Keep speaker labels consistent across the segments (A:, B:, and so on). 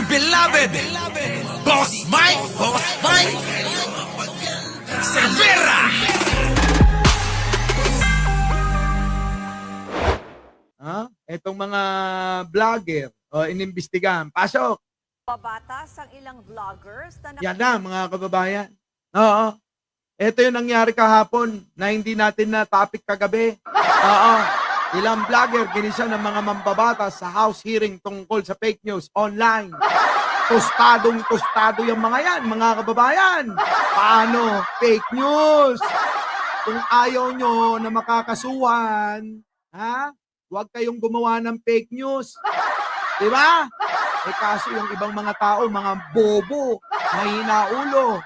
A: beloved Boss Mike Cervera.
B: Etong mga vlogger, inimbestigahan. Pasok!
C: Babatas ang ilang vloggers na
B: Yan na, mga kababayan. Oo. Ito yung nangyari kahapon na hindi natin na topic kagabi. Oo. Ilang vlogger ginisa ng mga mambabatas sa House hearing tungkol sa fake news online. Tostado yung mga yan, mga kababayan. Paano? Fake news. Kung ayaw nyo na makakasuhan, huwag kayong gumawa ng fake news. Diba? Kaso yung ibang mga tao, mga bobo, mahina ulo,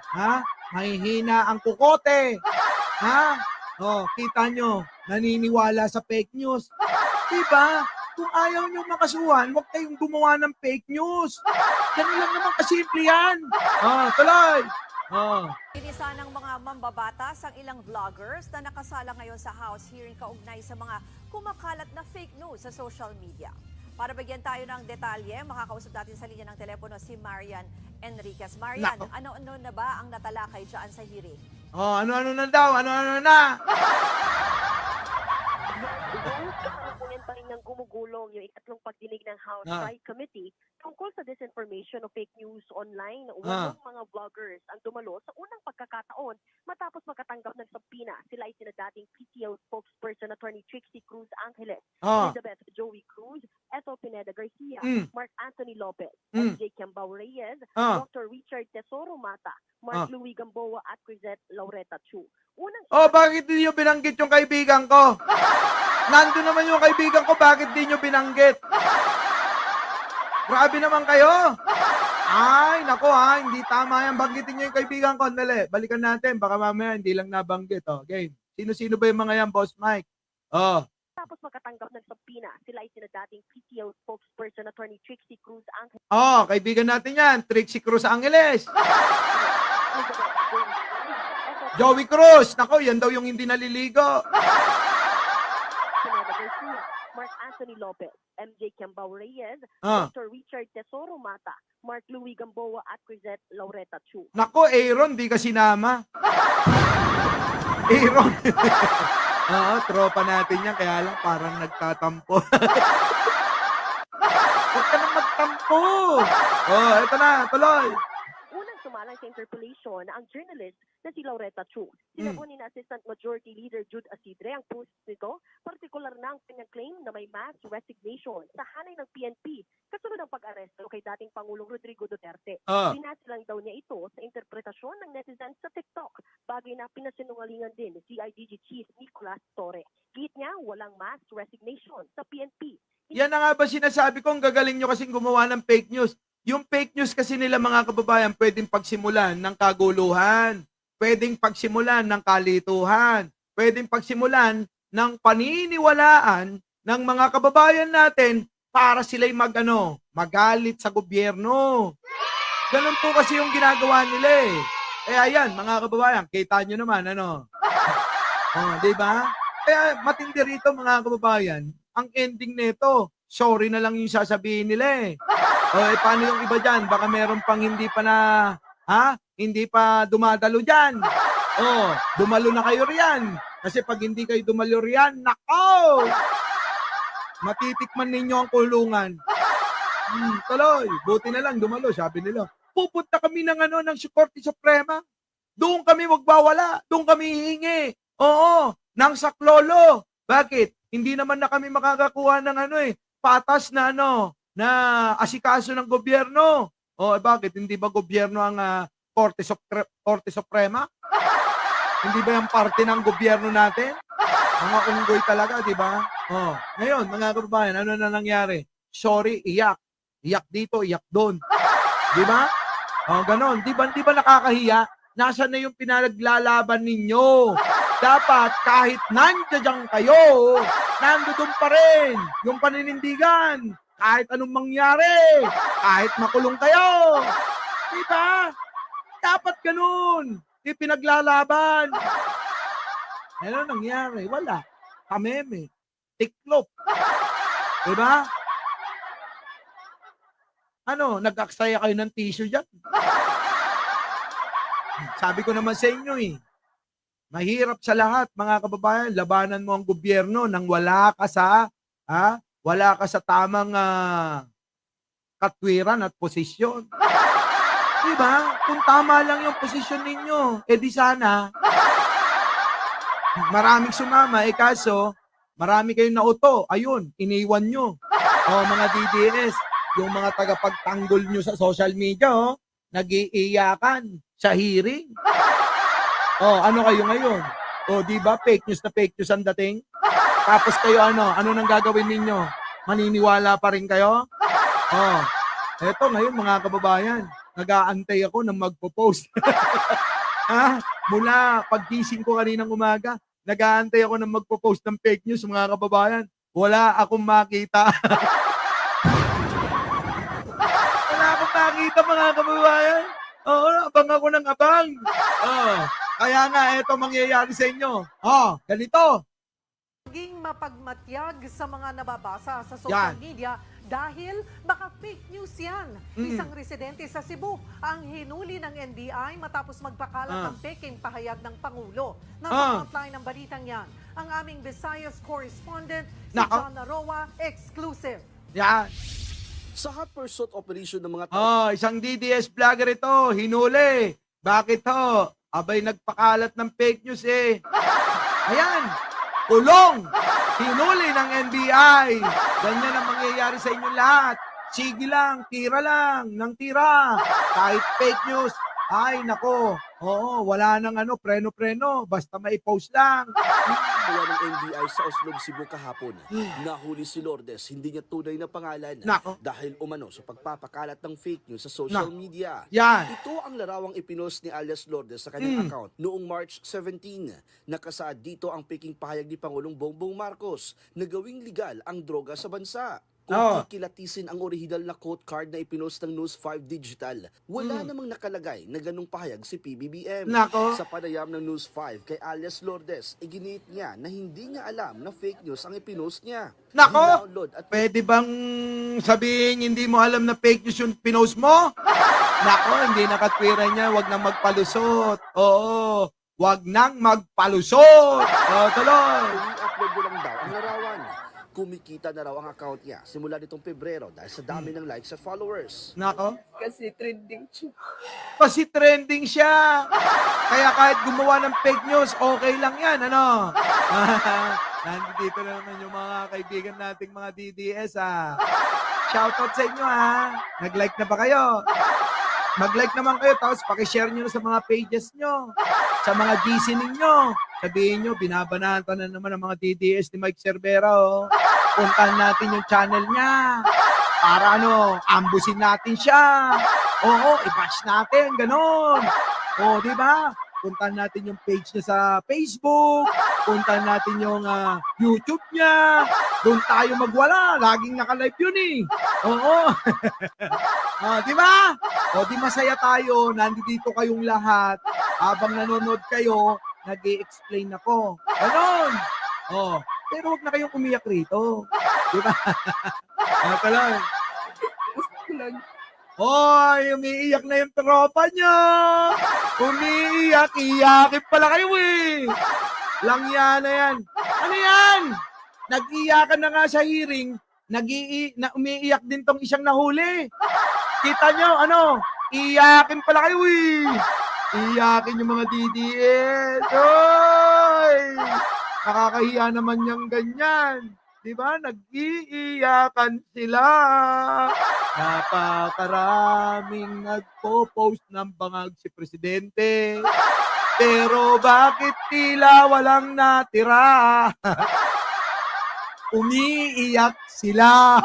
B: mahihina ang kukote, kita nyo, naniniwala sa fake news. Diba? Kung ayaw nyo makasuhan, huwag kayong gumawa ng fake news. Ganun lang naman kasimple yan. Tuloy.
C: Pinisa ng mga mambabatas ang ilang vloggers na nakasala ngayon sa House hearing kaugnay sa mga kumakalat na fake news sa social media. Para bigyan tayo ng detalye, makakausap natin sa linya ng telepono si Marian Enriquez. Marian, ano-ano na ba ang natalakay dyan sa hearing?
B: Ano-ano na daw? Ano-ano na?
D: Kasalukuyan pa rin ng gumugulong yung ikatlong pagdinig ng House Right Committee tungkol sa disinformation o fake news online. Walong mga vloggers ang dumalo sa unang pagkakataon matapos makatanggap ng subpoena. Sila ay sina dating PTO spokesperson Attorney Trixie Cruz Angeles, Elizabeth Joey Cruz, Ethel Pineda Garcia, Mark Anthony Lopez, MJ Kiambao Reyes, Dr. Richard Tesoro Mata, Mark Louis Gamboa at Crisette Laureta Chu.
B: Bakit di nyo binanggit yung kaibigan ko? Nandun naman yung kaibigan ko, bakit di nyo binanggit? Grabe naman kayo. Ay, nako hindi tama yan. Banggitin nyo yung kaibigan ko. Dali, balikan natin. Baka mamaya hindi lang nabanggit. Game. Sino-sino ba yung mga yan, Boss Mike?
D: Tapos makatanggap ng subpoena, sila ay sina dating PTO spokesperson Attorney Trixie Cruz Angeles.
B: Kaibigan natin yan. Trixie Cruz Angeles. Joey Cruz. Nako, yan daw yung hindi naliligo.
D: Mark Anthony Lopez, MJ Kiambao Reyes, Dr. Richard Tesoro Mata, Mark Louis Gamboa at Crisette Laureta Chu.
B: Nako, Aaron, di ka sinama. Aaron. Tropa natin yan, kaya lang parang nagtatampo. Huwag ka nang magtampo. Ito na, tuloy.
D: Unang sumalang sa interpellation ang journalist na si Laureta Chu. Sinabi ni Assistant Majority Leader Jude Asidre ang post nito, partikular na ang kanyang claim na may mass resignation sa hanay ng PNP kasunod ng pag-aresto kay dating Pangulong Rodrigo Duterte. Binasilang daw niya ito sa interpretasyon ng netizens sa TikTok, bagay na pinasinungalingan din ni CIDG Chief Nicolas Torre. Git niya, walang mass resignation sa PNP.
B: Yan na nga ba sinasabi ko, ang gagaling nyo kasing gumawa ng fake news. Yung fake news kasi nila, mga kababayan, pwedeng pagsimulan ng kaguluhan, pwedeng pagsimulan ng kalituhan, pwedeng pagsimulan ng paniniwalaan ng mga kababayan natin para sila'y magalit sa gobyerno. Ganun po kasi yung ginagawa nila eh. Ayan, mga kababayan, kita nyo naman, di ba? Kaya matindi rito, mga kababayan, ang ending nito, sorry na lang yung sasabihin nila eh. Paano yung iba dyan? Baka meron pang hindi pa dumadalo dyan. Dumalo na kayo riyan. Kasi pag hindi kayo dumalo riyan, nako! Matitikman ninyo ang kulungan. Tuloy, buti na lang dumalo, sabi nila. Pupunta kami ng Korte Suprema. Doon kami magbawala, doon kami hihingi. Ng saklolo. Bakit? Hindi naman na kami makakakuha ng patas na na asikaso ng gobyerno. Bakit? Hindi ba gobyerno ang Korte Suprema? Hindi ba yung parte ng gobyerno natin? Mga unggoy talaga, di ba? Ngayon, mga kababayan, ano na nangyari? Sorry, iyak. Iyak dito, iyak doon. Di ba? Ganon. Di ba nakakahiya? Nasaan na yung pinaglalaban ninyo? Dapat kahit nandiyan kayo, nandoon pa rin yung paninindigan. Kahit anong mangyari, kahit makulong kayo. Diba? Dapat ganun. Di pinaglalaban. Ano nangyari? Wala. Kameme. Tiklop. Diba? Ano, nag-aksaya kayo ng tissue dyan. Sabi ko naman sa inyo mahirap sa lahat, mga kababayan, labanan mo ang gobyerno nang wala ka sa tamang katwiran at posisyon. Diba? Kung tama lang yung posisyon ninyo, di sana maraming sumama, kaso marami kayong nauto. Ayun, iniwan nyo. Mga DDS, yung mga tagapagtanggol nyo sa social media, nag-iiyakan sa hearing. Ano kayo ngayon? Di ba fake news na fake news ang dating? Tapos kayo ano nang gagawin ninyo? Maniniwala pa rin kayo? Eto ngayon mga kababayan, nag-aantay ako ng magpo-post. Mula paggising ko kaninang umaga, nag-aantay ako ng magpo-post ng fake news mga kababayan. Wala akong makita. Wala akong makita mga kababayan. Abang ako ng abang. Kaya nga, eto mangyayari sa inyo. Ganito.
E: Maging mapagmatyag sa mga nababasa sa social media dahil baka fake news yan. Isang residente sa Cebu ang hinuli ng NBI matapos magpakalat ng peking pahayag ng Pangulo. Nasa frontline ng balitang yan, ang aming Visayas correspondent, si John Naroa, exclusive.
B: Yan.
F: Sa hot pursuit operation ng mga tao.
B: Isang DDS vlogger ito, hinuli. Bakit ho? Abay nagpakalat ng fake news Ayan, kulong. Hinuli ng NBI. Ganyan ang mangyayari sa inyo lahat. Sige lang, tira lang, ng tira. Kahit fake news, ay nako. Wala nang preno-preno. Basta mai-post lang.
F: Kaya ng NBI sa Oslob, Cebu kahapon, nahuli si Lourdes, hindi niya tunay na pangalan dahil umano sa pagpapakalat ng fake news sa social media.
B: Yan.
F: Ito ang larawang ipinost ni alias Lourdes sa kanyang account noong March 17. Nakasaad dito ang peking pahayag ni Pangulong Bongbong Marcos na gawing legal ang droga sa bansa. Kung kikilatisin ang original na quote card na ipinost ng News 5 Digital, wala namang nakalagay na ganung pahayag si PBBM. Sa panayam ng News 5 kay alias Lourdes, iginit niya na hindi niya alam na fake news ang ipinost niya.
B: Nako, pwede bang sabihin hindi mo alam na fake news yung pinost mo? Nako, hindi nakatwira niya, wag nang magpalusot. Wag nang magpalusot. Tuloy.
F: I-upload mo lang daw ang larawan. Kumikita na raw ang account niya simula nitong Pebrero dahil sa dami ng likes at followers.
B: Nako.
G: Kasi trending siya.
B: Kasi trending siya. Kaya kahit gumawa ng fake news, okay lang yan, Nandito na naman yung mga kaibigan nating mga DDS, Shoutout sa inyo, Nag-like na ba kayo? Mag-like naman kayo, tapos pakishare nyo na sa mga pages nyo, sa mga GC ninyo. Sabihin nyo, binabanatan na naman ang mga DDS ni Mike Cervera, Puntahan natin yung channel niya. Para ambusin natin siya. I-bash natin, ganon. Di ba? Puntahan natin yung page niya sa Facebook. Puntahan natin yung YouTube niya. Doon tayo magwala. Laging naka-live yun di ba? Di masaya tayo. Nandito kayong lahat. Habang nanonood kayo, nag-i-explain ako. Ganon. Pero huwag na kayong umiyak rito. Di ba? Tuloy. Umiiyak na yung tropa niya. Umiiyak. Iyakin pala kayo Langya na yan. Ano yan? Nag-iyakan na nga sa hearing. Umiiyak din tong isang nahuli. Kita nyo, iyakin pala kayo Iyakin yung mga DDS. Nakakahiya naman yung ganyan. Diba? Nag-iiyakan sila. Napakaraming nagpo-post ng bangag si Presidente. Pero bakit tila walang natira? Umiiyak sila.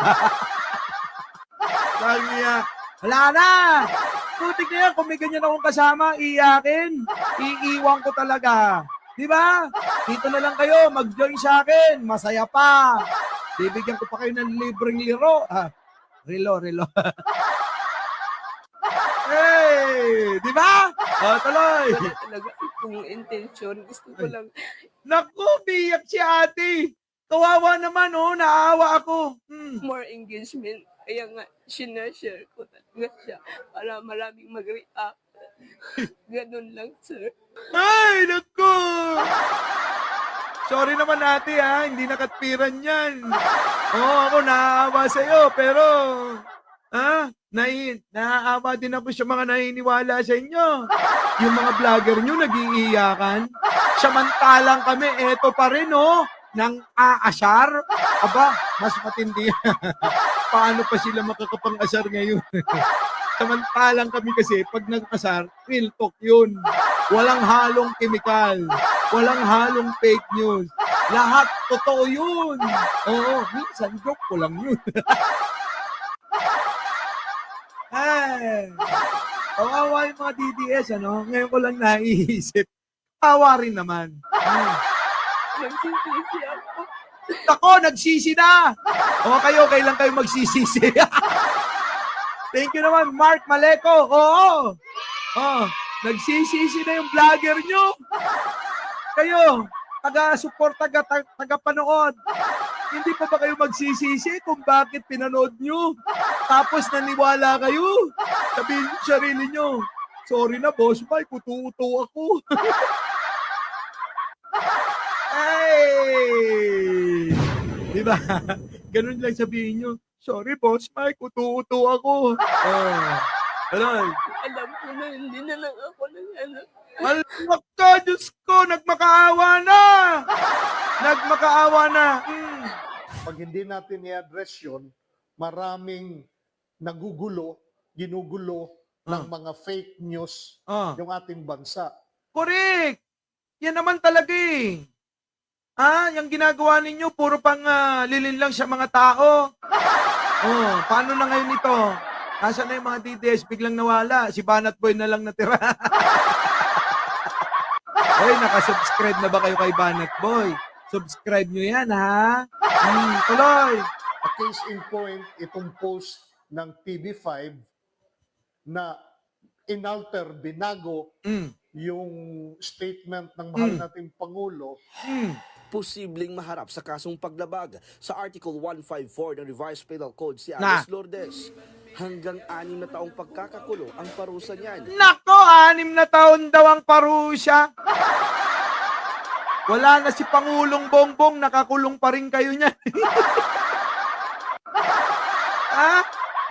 B: Wala na. Putik na yan. Kung may ganyan akong kasama, iyakin. Iiwan ko talaga. Diba? Dito na lang kayo, mag-join sa akin. Masaya pa. Bibigyan ko pa kayo ng libreng liro. Relo. Hey! Diba? Tuloy.
G: Wala talaga akong intention. Gusto ko lang.
B: Naku, biyak si ate. Kawawa naman, naawa ako.
G: More engagement. Kaya nga, sinashare ko talaga siya para maraming mag-react. Ganun lang, sir.
B: Ay, naku! Sorry naman ate ha, hindi nakatpiran yan. Oo, ako naaawa sa'yo, pero naaawa din ako sa mga naniniwala sa inyo. Yung mga vlogger nyo nag-iiyakan. Samantalang kami, eto pa rin nang aasar. Aba, mas matindi. Paano pa sila makakapang-asar ngayon? Samantalang kami kasi, pag nag-asar, real talk yun. Walang halong kemikal. Walang halong fake news. Lahat totoo yun. Oo, minsan joke ko lang yun. Ay, kawawa yung mga DDS, Ngayon ko lang naiisip. Kawawa rin naman.
G: Nagsisisi ako.
B: Ako, nagsisi na! Okay lang kayo magsisisi. Thank you naman, Mark Maleco. Oo. Nagsisisi na yung vlogger nyo. Kayo, taga-support, taga-panood. Hindi pa ba kayo magsisisi kung bakit pinanood nyo? Tapos naniwala kayo. Sabihin nyo sarili nyo, sorry na boss, may puto-uto ako. Ay! Diba? Ganun lang sabihin nyo, sorry boss, may puto-uto ako. Alam.
G: Alam ko na hindi na lang ako nag-ano.
B: Malawak ka, Diyos ko, nagmakaawa na! Nagmakaawa na.
H: Pag hindi natin i-address yun, maraming nagugulo, ginugulo ng mga fake news yung ating bansa.
B: Correct! Yan naman talaga eh. Yung ginagawa ninyo, puro pang lilin lang sa mga tao. Paano na ngayon ito? Nasaan na yung mga DDS? Biglang nawala. Si Banat Boy na lang natira. Hoy, nakasubscribe na ba kayo kay Banat Boy? Subscribe nyo yan, ha? Tuloy.
H: A case in point, itong post ng TV5 na inalter, binago yung statement ng mahal nating Pangulo.
F: Posibleng maharap sa kasong paglabag sa Article 154 ng Revised Penal Code si Alice Lourdes. Hanggang 6 na taong pagkakakulong ang parusa niyan.
B: Nako, 6 na taon daw ang parusa. Wala na si Pangulong Bongbong, nakakulong pa rin kayo niyan.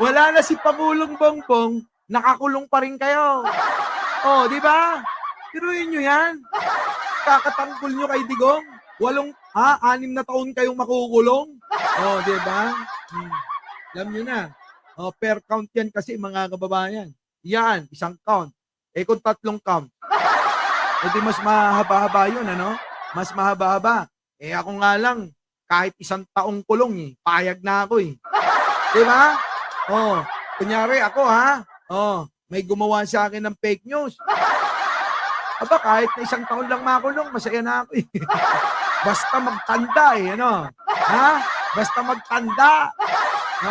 B: Wala na si Pangulong Bongbong, nakakulong pa rin kayo. Di ba? Tiruin nyo yan. Kakatanggol nyo kay Digong. 6 na taon kayong makukulong. Di ba? Alam nyo na. Per count yan kasi mga kababayan. Yan, isang count. Kung 3 count. Di mas mahaba-haba yun, Mas mahaba-haba. Ako nga lang, kahit 1 taong kulong, payag na ako, Di ba? Kunyari ako, may gumawa sa akin ng fake news. Aba, kahit na 1 taon lang makulong, masaya na ako, Basta magtanda, Basta magtanda.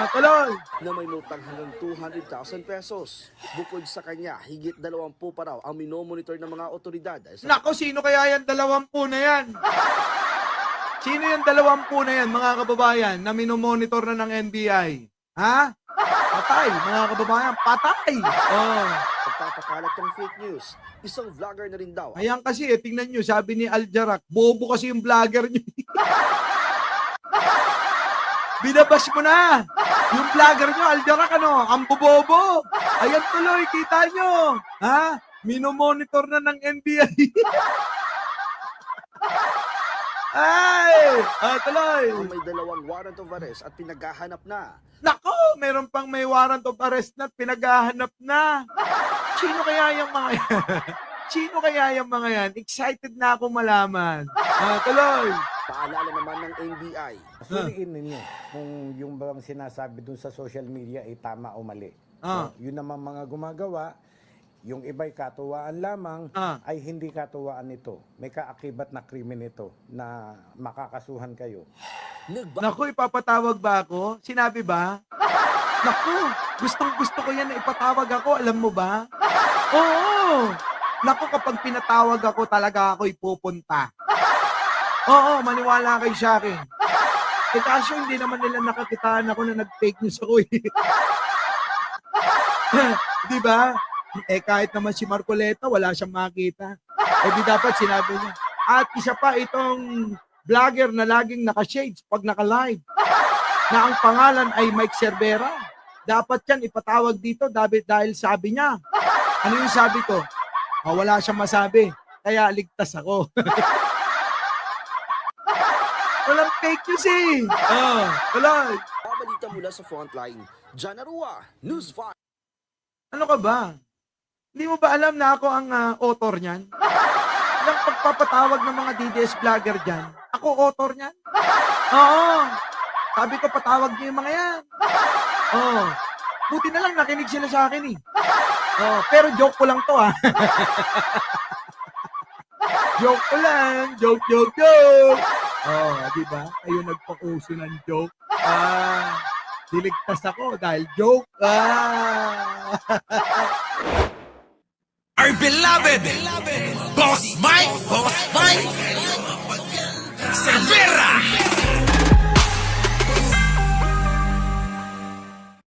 B: Tuloy.
F: Na may lutang hanggang 200,000 pesos. Bukod sa kanya, higit 20 pa raw ang minomonitor ng mga otoridad.
B: Nako, sino kaya yan 20 na yan? Sino yung 20 na yan, mga kababayan, na minomonitor na ng NBI? Patay, mga kababayan, patay!
F: Pagpapakalat ng fake news, isang vlogger na rin daw.
B: Ayan kasi, tingnan nyo, sabi ni Aljarak, bobo kasi yung vlogger nyo. Binabas mo na! Yung vlogger nyo, Aljarak, ang bobobo! Ayan tuloy, kita nyo! Minomonitor na ng NBI. Ay! Tuloy!
F: May 2 warrant of arrest at pinaghahanap na.
B: Nako! Meron pang may warrant of arrest na pinaghahanap na. Sino kaya yung mga yan? Sino kaya yung mga yan? Excited na ako malaman. Tuloy!
F: Paalala naman ng NBI.
I: Suriin ninyo kung yung bang sinasabi dun sa social media ay tama o mali. So, yun naman mga gumagawa, yung iba'y katuwaan lamang, ay hindi katuwaan ito. May kaakibat na krimen ito na makakasuhan kayo.
B: Naku, ipapatawag ba ako? Sinabi ba? Naku, gustong-gusto ko yan na ipatawag ako. Alam mo ba? Oo! Naku, kapag pinatawag ako, talaga ako ipupunta. Oo, maniwala kayo sa akin. Eh kaso hindi naman nila nakakitaan ako na nag-fake news ako eh. Di ba? Eh kahit naman si Marcoleta, wala siyang makita. Eh di dapat sinabi niya. At isa pa itong vlogger na laging naka-shades pag naka-live. Na ang pangalan ay Mike Cervera. Dapat yan ipatawag dito dahil sabi niya. Ano yung sabi ko? Wala siyang masabi. Kaya ligtas ako. Walang fake news eh. Wala.
F: Babalita mula sa frontline, Jana Rua, News 5.
B: Ano ka ba? Hindi mo ba alam na ako ang author niyan? Ilang pagpapatawag ng mga DDS vlogger dyan, ako author niyan? Oo. Sabi ko, patawag niyo yung mga yan. Oo. Buti na lang nakinig sila sa akin eh. Oo. Pero joke ko lang to ah. Joke ko lang. Joke. Di ba? Kayo nagpa-uso ng joke. Diligtas ako dahil joke.
A: Our beloved Boss Mike Cervera.